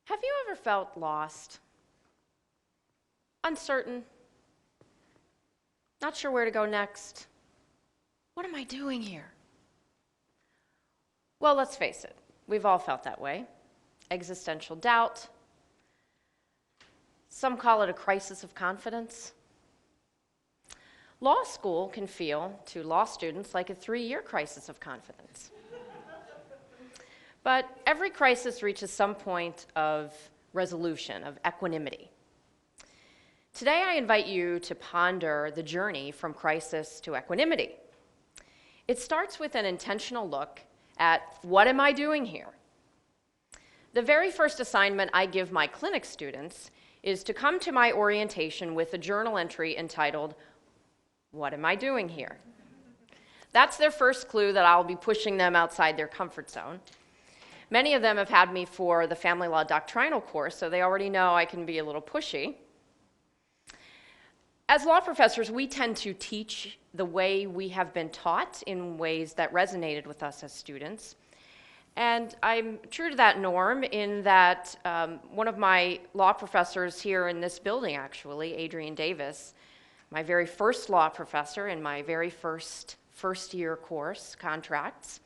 Have you ever felt lost? Uncertain? Not sure where to go next? What am I doing here? Well, let's face it, we've all felt that way. Existential doubt. Some call it a crisis of confidence. Law school can feel, to law students, like a 3-year crisis of confidence. But every crisis reaches some point of resolution, of equanimity. Today I invite you to ponder the journey from crisis to equanimity. It starts with an intentional look at what am I doing here? The very first assignment I give my clinic students is to come to my orientation with a journal entry entitled, "What am I doing here?" That's their first clue that I'll be pushing them outside their comfort zone. Many of them have had me for the family law doctrinal course, so they already know I can be a little pushy. As law professors, we tend to teach the way we have been taught in ways that resonated with us as students. And I'm true to that norm in that one of my law professors here in this building, actually, Adrian Davis, my very first law professor in my very first year course, contracts,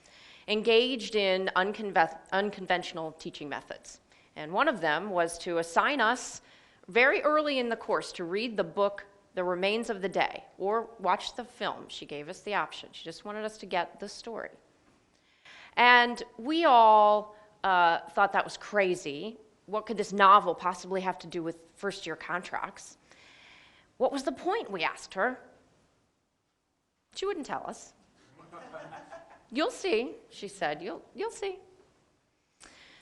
engaged in unconventional teaching methods. And one of them was to assign us very early in the course to read the book The Remains of the Day or watch the film. She gave us the option. She just wanted us to get the story. And we all thought that was crazy. What could this novel possibly have to do with first-year contracts? What was the point, we asked her. She wouldn't tell us. "You'll see," she said, you'll see.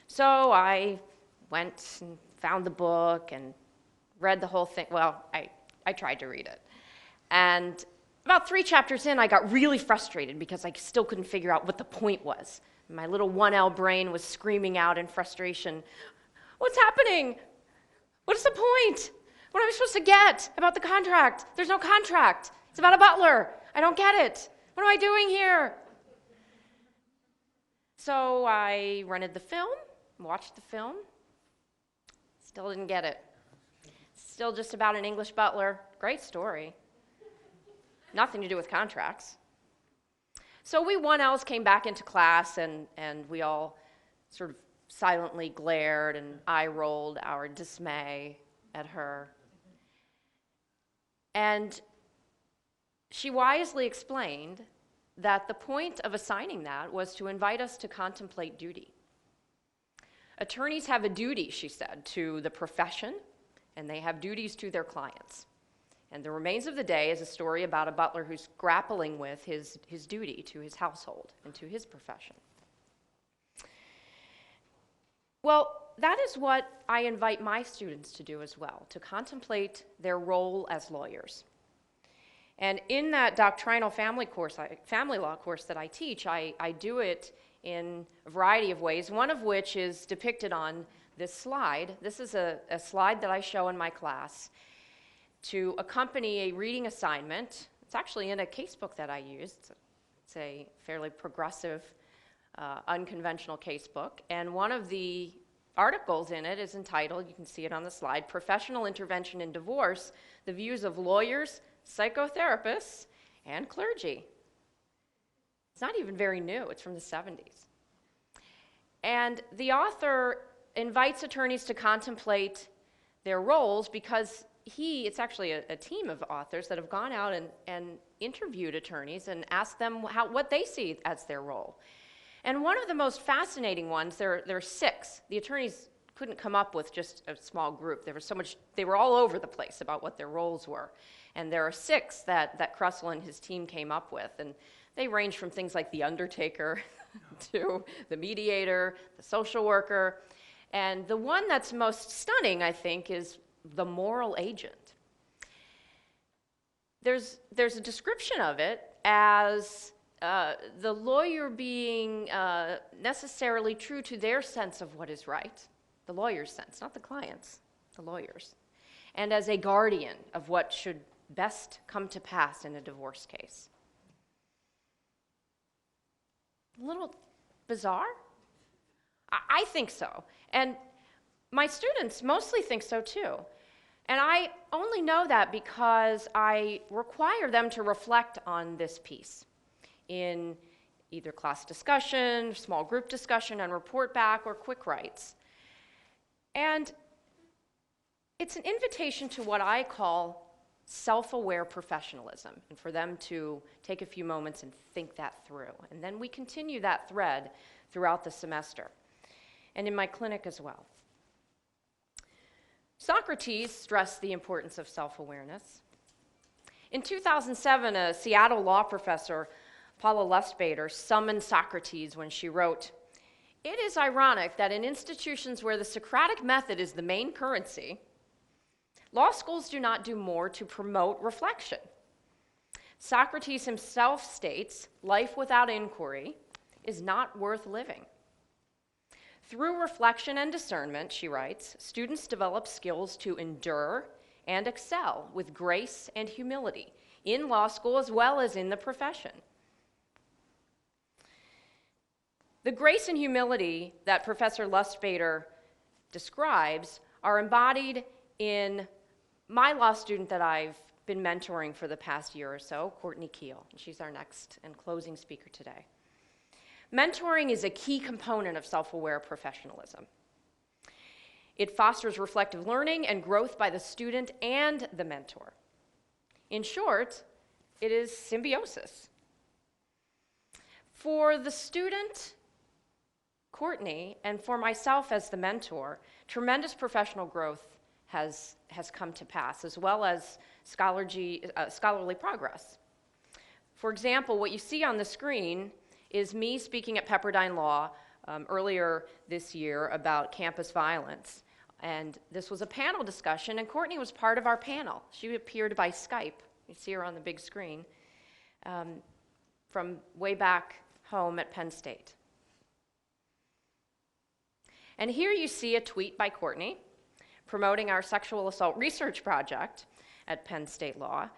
So I went and found the book and read the whole thing. Well, I tried to read it. And about 3 chapters in, I got really frustrated because I still couldn't figure out what the point was. My little 1L brain was screaming out in frustration, "What's happening? What is the point? What am I supposed to get about the contract? There's no contract. It's about a butler. I don't get it. What am I doing here?" So I rented the film, watched the film, still didn't get it. Still just about an English butler. Great story. Nothing to do with contracts. So we 1Ls came back into class and we all sort of silently glared and eye-rolled our dismay at her. And she wisely explained that the point of assigning that was to invite us to contemplate duty. Attorneys have a duty, she said, to the profession, and they have duties to their clients. And The Remains of the Day is a story about a butler who's grappling with his duty to his household and to his profession. Well, that is what I invite my students to do as well, to contemplate their role as lawyers. And in that doctrinal family law course that I teach, I do it in a variety of ways, one of which is depicted on this slide. This is a slide that I show in my class to accompany a reading assignment. It's actually in a casebook that I use. It's a fairly progressive, unconventional casebook. And one of the articles in it is entitled, you can see it on the slide, "Professional Intervention in Divorce, the Views of Lawyers, Psychotherapists, and Clergy." It's not even very new. It's from the 70s. And the author invites attorneys to contemplate their roles because it's actually a team of authors that have gone out and interviewed attorneys and asked them what they see as their role. And one of the most fascinating ones, there are 6. The attorneys couldn't come up with just a small group. They were all over the place about what their roles were. And there are 6 that Krusell and his team came up with. And they range from things like the undertaker to the mediator, the social worker. And the one that's most stunning, I think, is the moral agent. There's a description of it as the lawyer being necessarily true to their sense of what is right, the lawyer's sense, not the client's, the lawyer's, and as a guardian of what should best come to pass in a divorce case. A little bizarre? I think so. And My students mostly think so too. And I only know that because I require them to reflect on this piece in either class discussion, small group discussion, and report back, or quick writes. And it's an invitation to what I call self-aware professionalism, and for them to take a few moments and think that through. And then we continue that thread throughout the semester, and in my clinic as well. Socrates stressed the importance of self-awareness. In 2007, a Seattle law professor, Paula Lustbader, summoned Socrates when she wrote, "It is ironic that in institutions where the Socratic method is the main currency, law schools do not do more to promote reflection. Socrates himself states, life without inquiry is not worth living. Through reflection and discernment," she writes, "students develop skills to endure and excel with grace and humility in law school as well as in the profession." The grace and humility that Professor Lustbader describes are embodied in my law student that I've been mentoring for the past year or so, Courtney Keel. She's our next and closing speaker today. Mentoring is a key component of self-aware professionalism. It fosters reflective learning and growth by the student and the mentor. In short, it is symbiosis. For the student, Courtney, and for myself as the mentor, tremendous professional growth has come to pass, as well as scholarly progress. For example, what you see on the screen is me speaking at Pepperdine Law earlier this year about campus violence. And this was a panel discussion, and Courtney was part of our panel. She appeared by Skype. You see her on the big screen from way back home at Penn State. And here you see a tweet by Courtney promoting our sexual assault research project at Penn State Law.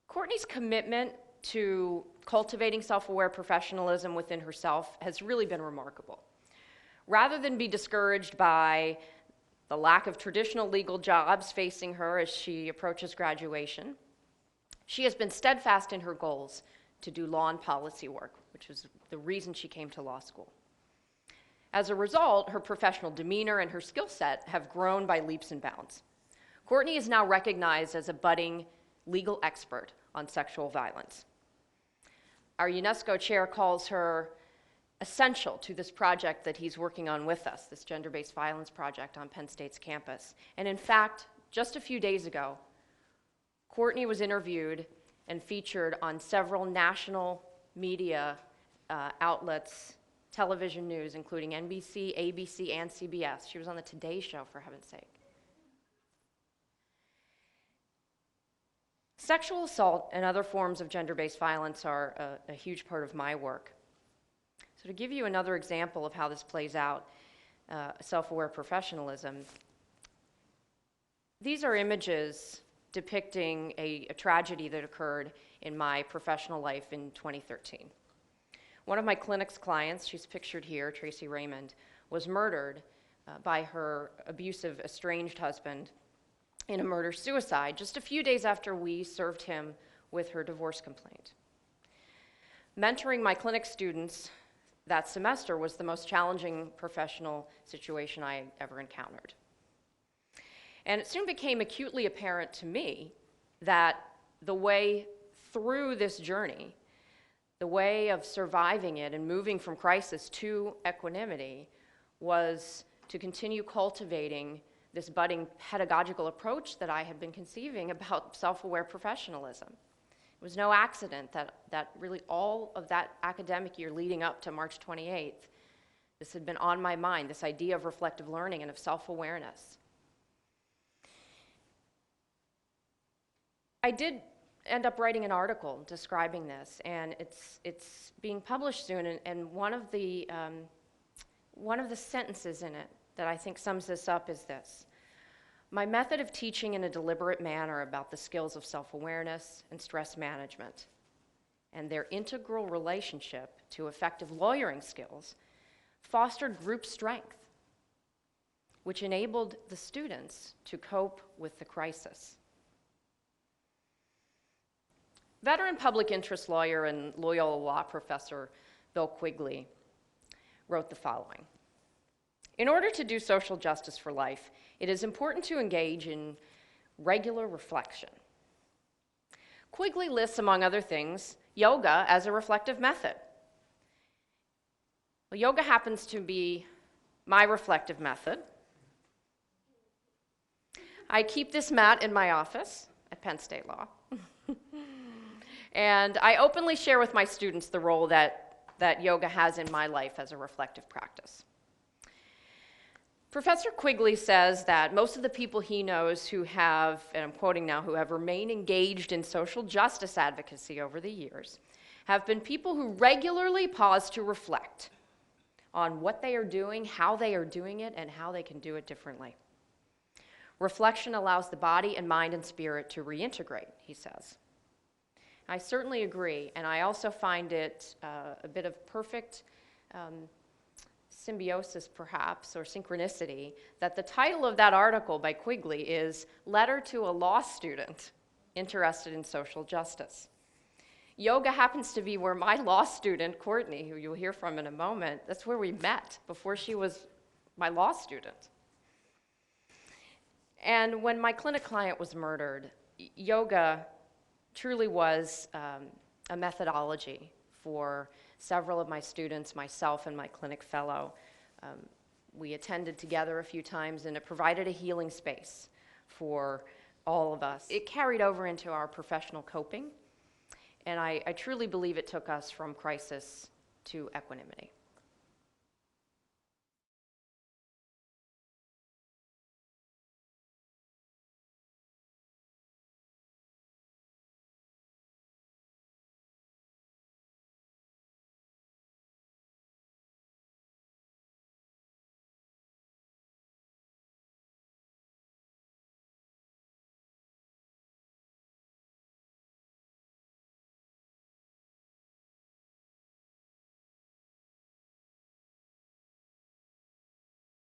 Courtney's commitment to cultivating self-aware professionalism within herself has really been remarkable. Rather than be discouraged by the lack of traditional legal jobs facing her as she approaches graduation, she has been steadfast in her goals to do law and policy work, which was the reason she came to law school. As a result, her professional demeanor and her skill set have grown by leaps and bounds. Courtney is now recognized as a budding legal expert on sexual violence. Our UNESCO chair calls her essential to this project that he's working on with us, this gender-based violence project on Penn State's campus. And in fact, just a few days ago, Courtney was interviewed and featured on several national media outlets, television news, including NBC, ABC, and CBS. She was on the Today Show, for heaven's sake. Sexual assault and other forms of gender-based violence are a huge part of my work. So to give you another example of how this plays out, self-aware professionalism, these are images depicting a tragedy that occurred in my professional life in 2013. One of my clinic's clients, she's pictured here, Tracy Raymond, was murdered by her abusive, estranged husband in a murder-suicide just a few days after we served him with her divorce complaint. Mentoring my clinic students that semester was the most challenging professional situation I ever encountered. And it soon became acutely apparent to me that the way through this journey, the way of surviving it and moving from crisis to equanimity, was to continue cultivating this budding pedagogical approach that I had been conceiving about self-aware professionalism. It was no accident that really all of that academic year leading up to March 28th, this had been on my mind, this idea of reflective learning and of self-awareness. I did end up writing an article describing this, and it's being published soon, and one of the sentences in it that I think sums this up is this: "My method of teaching in a deliberate manner about the skills of self-awareness and stress management and their integral relationship to effective lawyering skills fostered group strength, which enabled the students to cope with the crisis. Veteran public interest lawyer and Loyola law professor Bill Quigley wrote the following: "In order to do social justice for life, it is important to engage in regular reflection." Quigley lists, among other things, yoga as a reflective method. Well, yoga happens to be my reflective method. I keep this mat in my office at Penn State Law. And I openly share with my students the role that yoga has in my life as a reflective practice. Professor Quigley says that most of the people he knows who have, and I'm quoting now, who have remained engaged in social justice advocacy over the years have been people who regularly pause to reflect on what they are doing, how they are doing it, and how they can do it differently. Reflection allows the body and mind and spirit to reintegrate, he says. I certainly agree, and I also find it a bit of perfect symbiosis, perhaps, or synchronicity, that the title of that article by Quigley is Letter to a Law Student Interested in Social Justice. Yoga happens to be where my law student, Courtney, who you'll hear from in a moment, that's where we met before she was my law student. And when my clinic client was murdered, yoga truly was a methodology for several of my students, myself and my clinic fellow. We attended together a few times, and it provided a healing space for all of us. It carried over into our professional coping, and I truly believe it took us from crisis to equanimity.